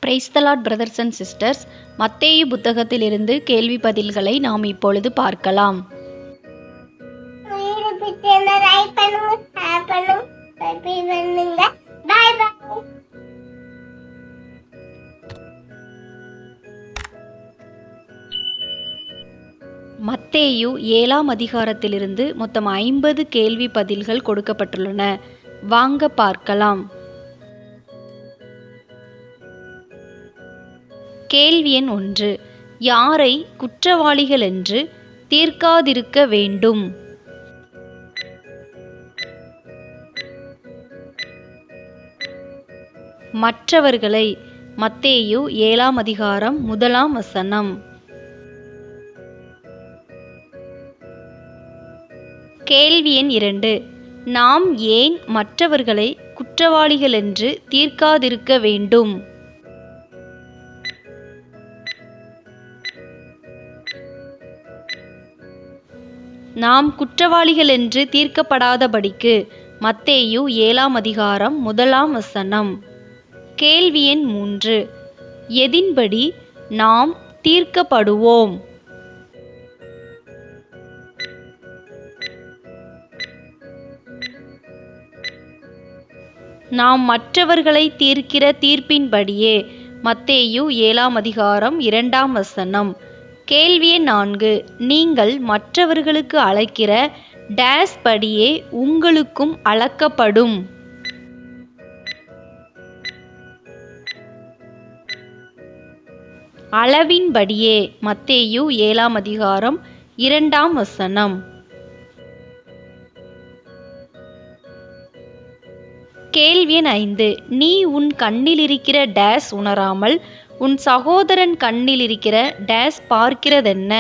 Praise the Lord brothers and sisters. மத்தேயு புத்தகத்திலிருந்து கேள்வி பதில்களை நாம் இப்பொழுது பார்க்கலாம். மத்தேயு 7ஆம் அதிகாரத்திலிருந்து மொத்தம் 50 கேள்வி பதில்கள் கொடுக்கப்பட்டுள்ளன. வாங்க பார்க்கலாம். கேள்வி எண் 1. யாரை குற்றவாளிகள் என்று தீர்க்காதிருக்க வேண்டும்? மற்றவர்களை. மத்தேயு 7ஆம் அதிகாரம் 1ஆம் வசனம். கேள்வி எண் 2. நாம் ஏன் மற்றவர்களை குற்றவாளிகள் என்று தீர்க்காதிருக்க வேண்டும்? நாம் குற்றவாளிகள் என்று தீர்க்கப்படாதபடிக்கு. மத்தேயு 7ஆம் அதிகாரம் 1ஆம் வசனம். கேள்வி எண் 3. எதின்படி நாம் தீர்க்கப்படுவோம்? நாம் மற்றவர்களை தீர்க்கிற தீர்ப்பின்படியே. மத்தேயு 7ஆம் அதிகாரம் 2ஆம் வசனம். கேள்வி எண் 4. நீங்கள் மற்றவர்களுக்கு அளக்கிற டேஸ் படியே உங்களுக்கும் அளக்கப்படும். அளவின்படியே. மத்தேயு 7ஆம் அதிகாரம் 2ஆம் வசனம். கேள்வி எண் 5. நீ உன் கண்ணில் இருக்கிற டேஸ் உணராமல் உன் சகோதரன் கண்ணில் இருக்கிற டேஸ் பார்க்கிறதென்ன?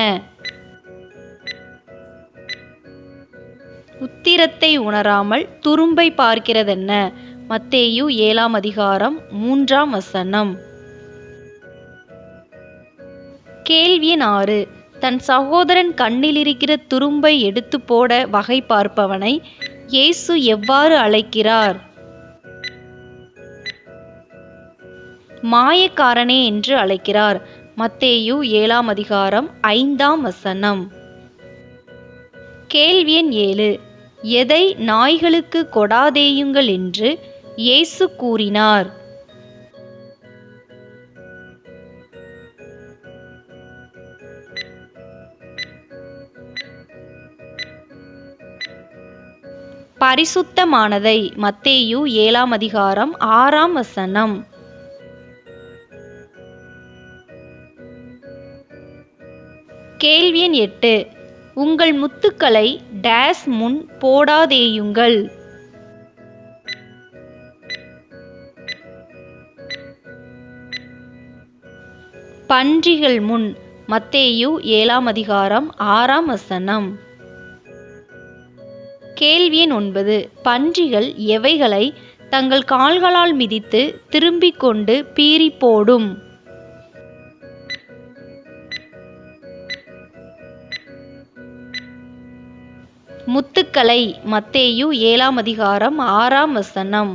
உத்திரத்தை உணராமல் துரும்பை பார்க்கிறதென்ன? மத்தேயு 7ஆம் அதிகாரம் 3ஆம் வசனம். கேள்வி எண் 6. தன் சகோதரன் கண்ணில் இருக்கிற துரும்பை எடுத்து போட வகை பார்ப்பவனை இயேசு எவ்வாறு அழைக்கிறார்? மாயக்காரனே என்று அழைக்கிறார். மத்தேயு 7ஆம் அதிகாரம் 5ஆம் வசனம். கேள்வி எண் 7. எதை நாய்களுக்கு கொடாதேயுங்கள் என்று இயேசு கூறினார்? பரிசுத்தமானதை. மத்தேயு 7ஆம் அதிகாரம் 6ஆம் வசனம். கேள்வி எண் 8. உங்கள் முத்துக்களை டேஸ் முன் போடாதேயுங்கள். பன்றிகள் முன். மத்தேயு 7ஆம் அதிகாரம் 6ஆம் வசனம். கேள்வி எண் 9. பன்றிகள் எவைகளை தங்கள் கால்களால் மிதித்து திரும்பிக் கொண்டு பீறி போடும்? முத்துக்களை. மத்தேயு 7ஆம் அதிகாரம் 6ஆம் வசனம்.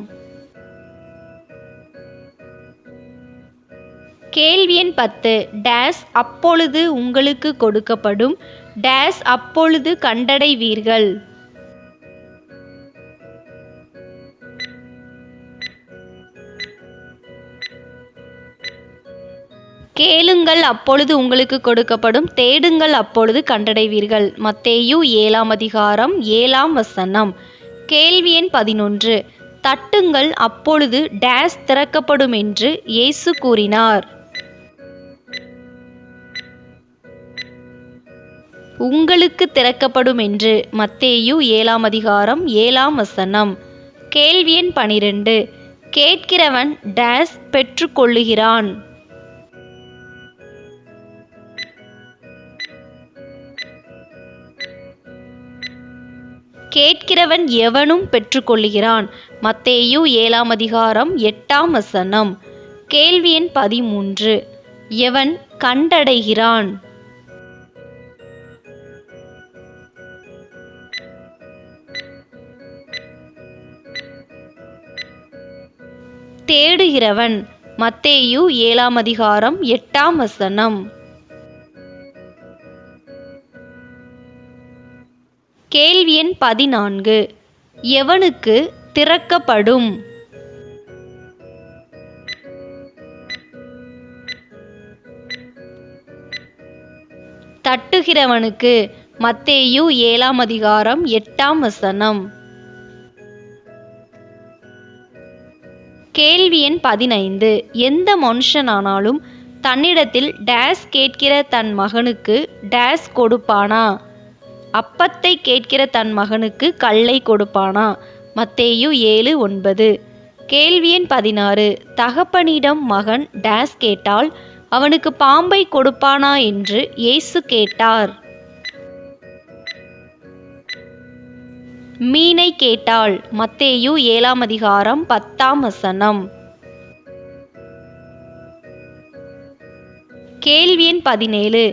கேள்வி எண் 10. டேஸ் அப்பொழுது உங்களுக்கு கொடுக்கப்படும் டேஸ் அப்பொழுது கண்டடைவீர்கள். கேளுங்கள் அப்பொழுது உங்களுக்கு கொடுக்கப்படும், தேடுங்கள் அப்பொழுது கண்டடைவீர்கள். மத்தேயு 7ஆம் அதிகாரம் 7ஆம் வசனம். கேள்வி எண் 11. தட்டுங்கள் அப்பொழுது டேஸ் திறக்கப்படும் என்று இயேசு கூறினார்? உங்களுக்கு திறக்கப்படும் என்று. மத்தேயு 7ஆம் அதிகாரம் 7ஆம் வசனம். கேள்வி எண் 12. கேட்கிறவன் டேஸ் பெற்றுக்கொள்ளுகிறான்? கேட்கிறவன் எவனும் பெற்றுக்கொள்ளுகிறான். மத்தேயு 7ஆம் அதிகாரம் 8ஆம் வசனம். கேள்வி எண் 13. எவன் கண்டடைகிறான்? தேடுகிறவன். மத்தேயு 7ஆம் அதிகாரம் 8ஆம் வசனம். கேள்வி எண் 14. எவனுக்கு திறக்கப்படும்? தட்டுகிறவனுக்கு. மத்தேயு 7ஆம் அதிகாரம் 8ஆம் வசனம். கேள்வி எண் 15. எந்த மனுஷனானாலும் தன்னிடத்தில் டேஸ் கேட்கிற தன் மகனுக்கு டேஸ் கொடுப்பானா? அப்பத்தை கேட்கிற தன் மகனுக்கு கல்லை கொடுப்பானா? மத்தேயு 7:9. கேள்வி எண் 16. தகப்பனிடம் மகன் டேஸ் கேட்டால் அவனுக்கு பாம்பை கொடுப்பானா என்று இயேசு கேட்டார். மீனை கேட்டாள். மத்தேயு 7ஆம் அதிகாரம் 10ஆம் வசனம். கேள்வி எண் 17.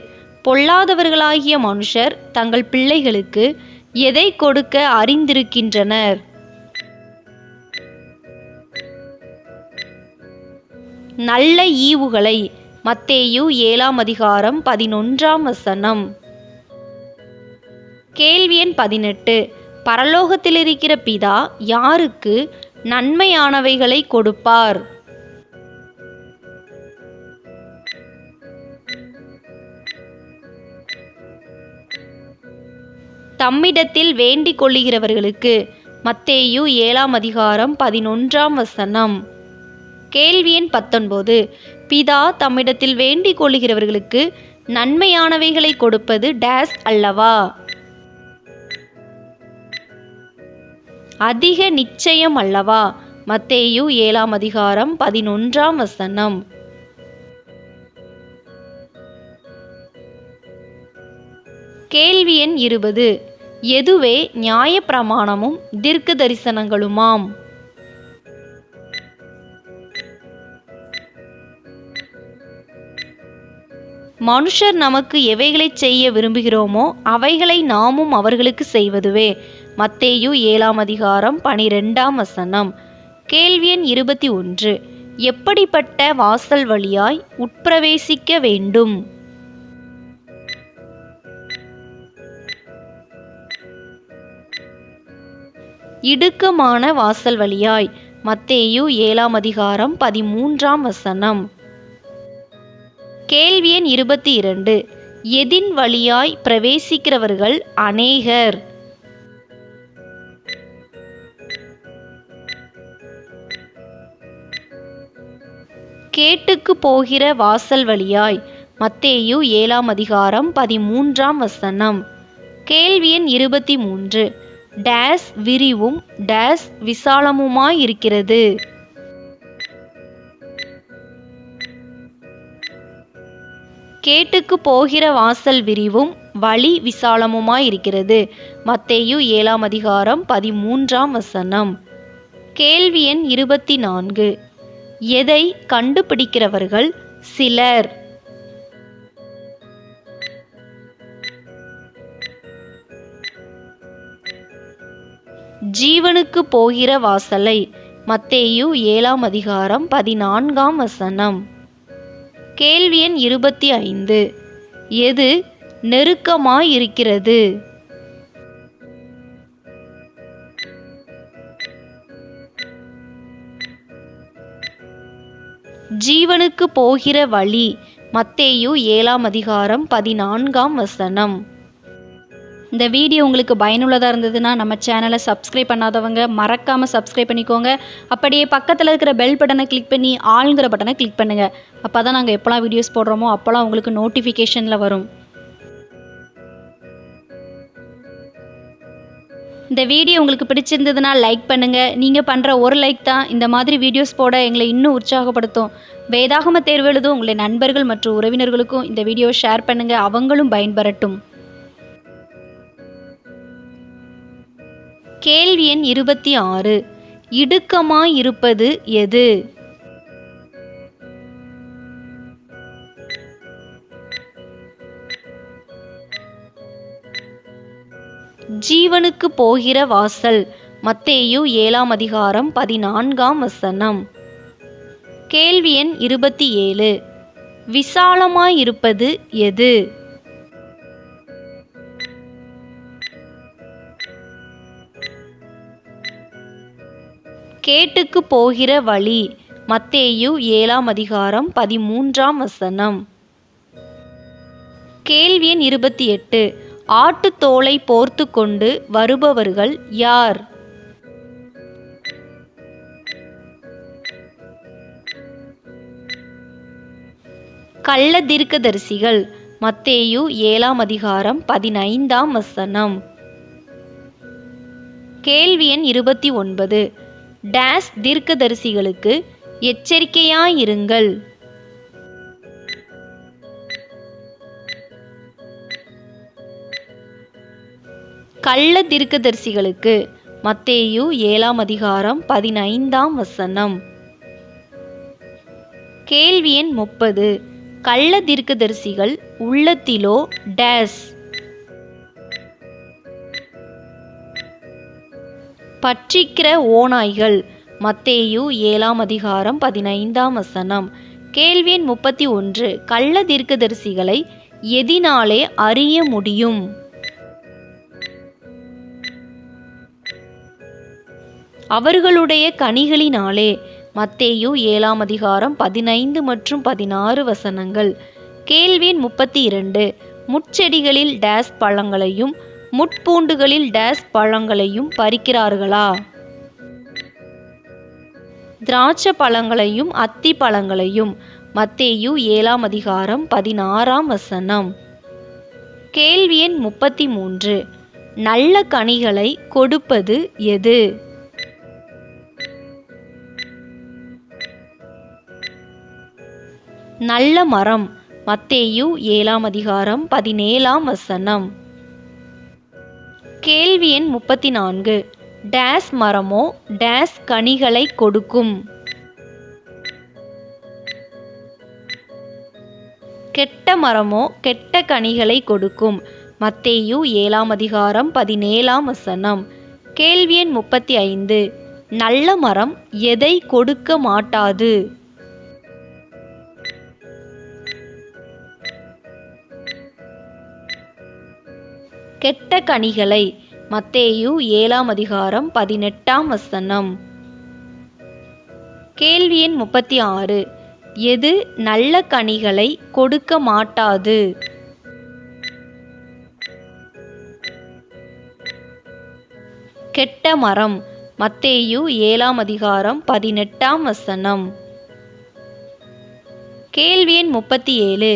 பொல்லாதவர்களாகிய மனுஷர் தங்கள் பிள்ளைகளுக்கு எதை கொடுக்க அறிந்திருக்கின்றனர்? நல்ல ஈவுகளை. மத்தேயு 7ஆம் அதிகாரம் 11ஆம் வசனம். கேள்வி எண் 18. பரலோகத்தில் இருக்கிற பிதா யாருக்கு நன்மையானவைகளை கொடுப்பார்? தம்மிடத்தில் வேண்டிக் கொள்ளுகிறவர்களுக்கு. மத்தேயு 7ஆம் அதிகாரம் 11ஆம் வசனம். கேள்வி எண் 19. பிதா தம்மிடத்தில் வேண்டிக் கொள்ளுகிறவர்களுக்கு நன்மையானவைகளை கொடுப்பது டேஸ் அல்லவா? அதிக நிச்சயம் அல்லவா? மத்தேயு 7ஆம் அதிகாரம் 11ஆம் வசனம். கேள்வி எண் 20. எதுவே நியாயப்பிரமாணமும் தீர்க்க தரிசனங்களுமாம்? மனுஷர் நமக்கு எவைகளை செய்ய விரும்புகிறோமோ அவைகளை நாமும் அவர்களுக்கு செய்வதுவே. மத்தேயு 7ஆம் அதிகாரம் 12ஆம் வசனம். கேள்வி எண் 21. எப்படிப்பட்ட வாசல் வழியாய் உட்பிரவேசிக்க வேண்டும்? இடுக்கமான வாசல் வழியாய். மத்தேயு 7ஆம் அதிகாரம் 13ஆம் வசனம். கேள்வி எண் 22. எதின் வழியாய் பிரவேசிக்கிறவர்கள் அநேகர்? கேட்டுக்கு போகிற வாசல் வழியாய். மத்தேயு 7ஆம் அதிகாரம் 13ஆம் வசனம். கேள்வி எண் 23. டேஸ் விரிவும் டேஸ் விசாலமுமாயிருக்கிறது? கேட்டுக்கு போகிற வாசல் விரிவும் வழி விசாலமுமாயிருக்கிறது. மத்தேயு 7ஆம் அதிகாரம் 13ஆம் வசனம். கேள்வி எண் 24. எதை கண்டுபிடிக்கிறவர்கள் சிலர்? ஜீவனுக்கு போகிற வாசலை. மத்தேயு 7ஆம் அதிகாரம் 14ஆம் வசனம். கேள்வி எண் 25. எது நெருக்கமாயிருக்கிறது? ஜீவனுக்கு போகிற வழி. மத்தேயு 7ஆம் அதிகாரம் 14ஆம் வசனம். இந்த வீடியோ உங்களுக்கு பயனுள்ளதாக இருந்ததுன்னா நம்ம சேனலை சப்ஸ்கிரைப் பண்ணாதவங்க மறக்காமல் சப்ஸ்கிரைப் பண்ணிக்கோங்க. அப்படியே பக்கத்தில் இருக்கிற பெல் பட்டனை கிளிக் பண்ணி ஆளுங்கிற பட்டனை கிளிக் பண்ணுங்கள். அப்போ தான் நாங்கள் எப்போலாம் வீடியோஸ் போடுறோமோ அப்போலாம் உங்களுக்கு நோட்டிஃபிகேஷனில் வரும். இந்த வீடியோ உங்களுக்கு பிடிச்சிருந்ததுன்னா லைக் பண்ணுங்கள். நீங்கள் பண்ணுற ஒரு லைக் தான் இந்த மாதிரி வீடியோஸ் போட எங்களை இன்னும் உற்சாகப்படுத்தும். வேதாகம தேர்வு எழுதும் உங்களுடைய நண்பர்கள் மற்றும் உறவினர்களுக்கும் இந்த வீடியோவை ஷேர் பண்ணுங்கள், அவங்களும் பயன்பெறட்டும். கேள்வி எண் 26. இடுக்கமாயிருப்பது எது? ஜீவனுக்கு போகிற வாசல். மத்தேயு 7ஆம் அதிகாரம் 14ஆம் வசனம். கேள்வி எண் 27. விசாலமாயிருப்பது எது? கேட்டுக்கு போகிற வழி. மத்தேயு 7ஆம் அதிகாரம் 13ஆம் வசனம். கேள்வி எண் 28. ஆட்டுத்தோலை போர்த்து கொண்டு வருபவர்கள் யார்? கள்ள தீர்க்கதரிசிகள். மத்தேயு 7ஆம் அதிகாரம் 15ஆம் வசனம். கேள்வி எண் 29. டேஸ் தீர்க்கதரிசிகளுக்கு எச்சரிக்கையாயிருங்கள். கள்ள தீர்க்கதரிசிகளுக்கு. மத்தேயு 7ஆம் அதிகாரம் 15ஆம் வசனம். கேள்வி எண் 30. கள்ள தீர்க்கதரிசிகள் உள்ளத்திலோ டேஸ் பற்றிக்கிற ஓநாய்கள். மத்தேயு 7ஆம் அதிகாரம் 15ஆம் வசனம். கேள்வி எண் 31. கள்ள தீர்க்கதரிசிகளை எதினாலே அறிய முடியும்? அவர்களுடைய கனிகளினாலே. மத்தேயு 7ஆம் அதிகாரம் 15 மற்றும் 16 வசனங்கள். கேள்வி எண் 32. முட்செடிகளில் டேஸ் பழங்களையும் முட்பூண்டுகளில் டேஸ் பழங்களையும் பறிக்கிறார்களா? திராட்சை பழங்களையும் அத்தி பழங்களையும். மத்தேயு 7ஆம் அதிகாரம் 16ஆம் வசனம். கேள்வி எண் 33. நல்ல கனிகளை கொடுப்பது எது? நல்ல மரம். மத்தேயு 7ஆம் அதிகாரம் 17ஆம் வசனம். கேள்வி எண் 34. டேஸ் மரமோ டேஸ் கனிகளை கொடுக்கும்? கெட்ட மரமோ கெட்ட கனிகளை கொடுக்கும். மத்தேயு 7ஆம் அதிகாரம் 17ஆம் வசனம். கேள்வி எண் 35. நல்ல மரம் எதை கொடுக்க மாட்டாது? கெட்ட கனிகளை. மத்தேயு 7ஆம் அதிகாரம் 18ஆம் வசனம். கேள்வி எண் 36. எது நல்ல கனிகளை கொடுக்க மாட்டாது? கெட்ட மரம். மத்தேயு 7ஆம் அதிகாரம் 18ஆம் வசனம். கேள்வி எண் 37.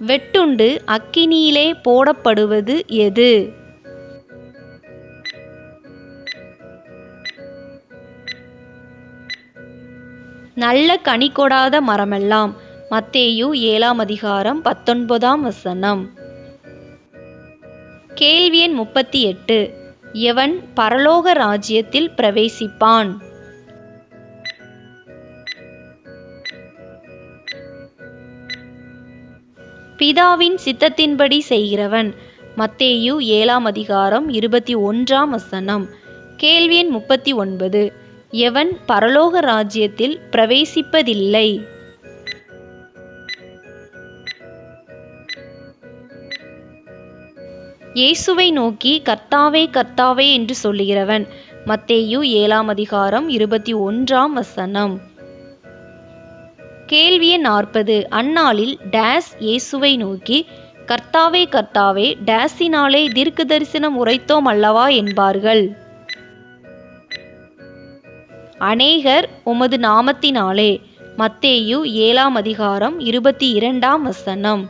வெட்டுண்டு அக்கினியிலே போடப்படுவது எது? நல்ல கனி கொடாத மரமெல்லாம். மத்தேயு 7ஆம் அதிகாரம் 19ஆம் வசனம். கேள்வி எண் 38. எவன் பரலோக ராஜ்யத்தில் பிரவேசிப்பான்? பிதாவின் சித்தத்தின்படி செய்கிறவன். மத்தேயு 7ஆம் அதிகாரம் 21ஆம் வசனம். கேள்வி எண் 39. எவன் பரலோக ராஜ்யத்தில் பிரவேசிப்பதில்லை? இயேசுவை நோக்கி கர்த்தாவே கர்த்தாவே என்று சொல்லுகிறவன். மத்தேயு 7ஆம் அதிகாரம் 21ஆம் வசனம். கேள்வி எண் 40. அந்நாளில் டேஸ் இயேசுவை நோக்கி கர்த்தாவே கர்த்தாவே டேஸினாலே தீர்க்க தரிசனம் உரைத்தோம் அல்லவா என்பார்கள். அநேகர் உமது நாமத்தினாலே. மத்தேயு 7ஆம் அதிகாரம் 22ஆம் வசனம்.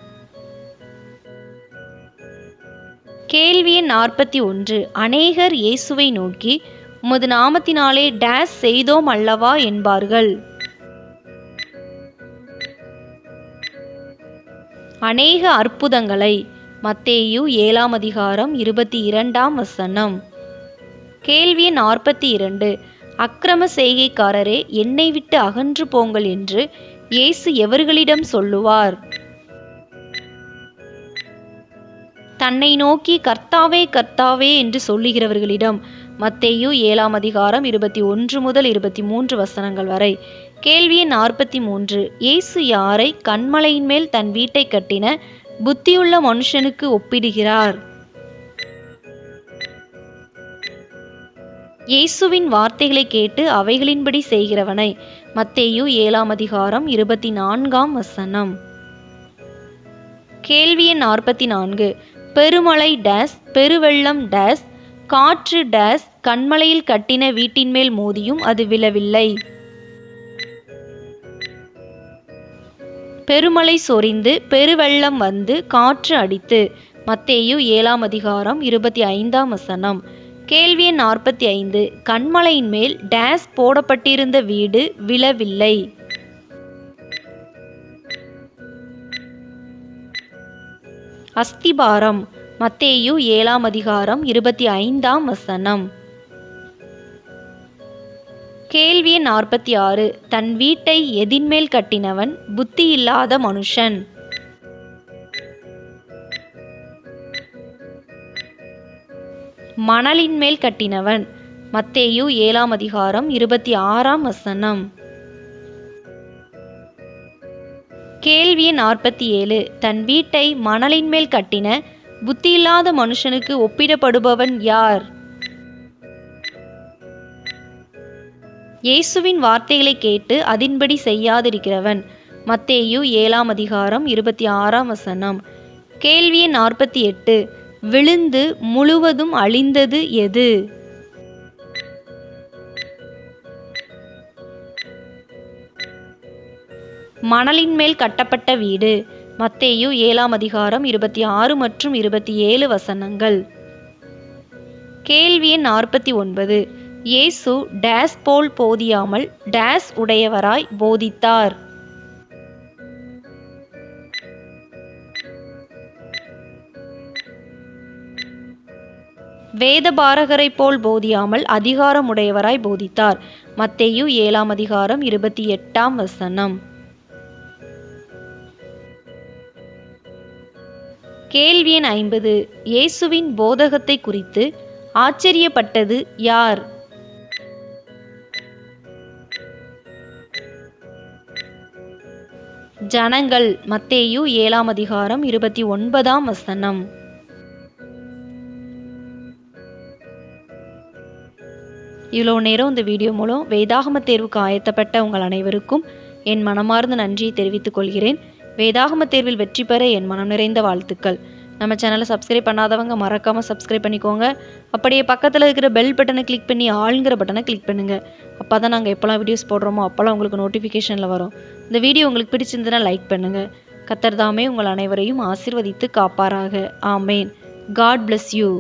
கேள்வி எண் 41. அநேகர் இயேசுவை நோக்கி உமது நாமத்தினாலே டேஸ் செய்தோம் அல்லவா என்பார்கள். அநேக அற்புதங்களை. மத்தேயு 7ஆம் அதிகாரம் 22ஆம் வசனம். கேள்வி எண் 42. அக்கிரம செய்கைக்காரரே என்னை விட்டு அகன்று போங்கள் என்று இயேசு எவர்களிடம் சொல்லுவார்? தன்னை நோக்கி கர்த்தாவே கர்த்தாவே என்று சொல்லுகிறவர்களிடம். மத்தேயு 7ஆம் அதிகாரம் 21 முதல் 23 வசனங்கள் வரை. கேள்வி எண் 43. இயேசு யாரை கன்மலையின் மேல் தன் வீட்டை கட்டின புத்தியுள்ள மனுஷனுக்கு ஒப்பிடுகிறார்? இயேசுவின் வார்த்தைகளை கேட்டு அவைகளின்படி செய்கிறவனை. மத்தேயு 7ஆம் அதிகாரம் 24ஆம் வசனம். கேள்வி எண் 44. பெருமழை டேஸ், பெருவெள்ளம் டேஸ், காற்று டேஸ் கன்மலையில் கட்டின வீட்டின் மேல் மோதியும் அது விழவில்லை. பெருமழை சொரிந்து பெருவெள்ளம் வந்து காற்று அடித்து. மத்தேயு 7ஆம் அதிகாரம் 25ஆம் வசனம். கேள்வி எண் 45. கன்மலையின் மேல் டேஸ் போடப்பட்டிருந்த வீடு விழவில்லை. அஸ்திபாரம். மத்தேயு 7ஆம் அதிகாரம் 25ஆம் வசனம். கேள்வி எண் 46. தன் வீட்டை எதின்மேல் கட்டினவன் புத்தியில்லாத மனுஷன்? மணலின் மேல் கட்டினவன். மத்தேயு 7ஆம் அதிகாரம் 26ஆம் வசனம். கேள்வி எண் 47. தன் வீட்டை மணலின் மேல் கட்டின புத்தியில்லாத மனுஷனுக்கு ஒப்பிடப்படுபவன் யார்? இயேசுவின் வார்த்தைகளை கேட்டு அதின்படி செய்யாதிருக்கிறவன். மத்தேயு 7ஆம் அதிகாரம் 26ஆம் வசனம். கேள்வி எண் 48. விழுந்து முழுவதும் அழிந்தது எது? மணலின் மேல் கட்டப்பட்ட வீடு. மத்தேயு 7ஆம் அதிகாரம் 26 மற்றும் 27 வசனங்கள். கேள்வி எண் 49. இயேசு டேஸ் போல் போதியாமல் டேஸ் உடையவராய் போதித்தார்? வேதபாரகரை போல் போதியாமல் அதிகாரமுடையவராய் போதித்தார். மத்தேயு 7ஆம் அதிகாரம் 28ஆம் வசனம். கேள்வி எண் 50. இயேசுவின் போதகத்தை குறித்து ஆச்சரியப்பட்டது யார்? ஜனங்கள். மத்தேயு 7ஆம் அதிகாரம் 29ஆம் வசனம். இவ்வளோ நேரம் இந்த வீடியோ மூலம் வேதாகம தேர்வுக்கு ஆயத்தப்பட்ட உங்கள் அனைவருக்கும் என் மனமார்ந்த நன்றியை தெரிவித்துக் கொள்கிறேன். வேதாகம தேர்வில் வெற்றி பெற என் மனம் நிறைந்த வாழ்த்துக்கள். நம்ம சேனலை சப்ஸ்கிரைப் பண்ணாதவங்க மறக்காமல் சப்ஸ்கிரைப் பண்ணிக்கோங்க. அப்படியே பக்கத்தில் இருக்கிற பெல் பட்டனை கிளிக் பண்ணி ஆளுங்கிற பட்டனை கிளிக் பண்ணுங்கள். அப்போ தான் நாங்கள் எப்போல்லாம் வீடியோஸ் போடுறோமோ அப்போல்லாம் உங்களுக்கு நோட்டிஃபிகேஷனில் வரும். இந்த வீடியோ உங்களுக்கு பிடிச்சிருந்ததுன்னா லைக் பண்ணுங்கள். கர்த்தர் தாமே உங்கள் அனைவரையும் ஆசீர்வதித்து காப்பாராக. ஆமேன். God bless you.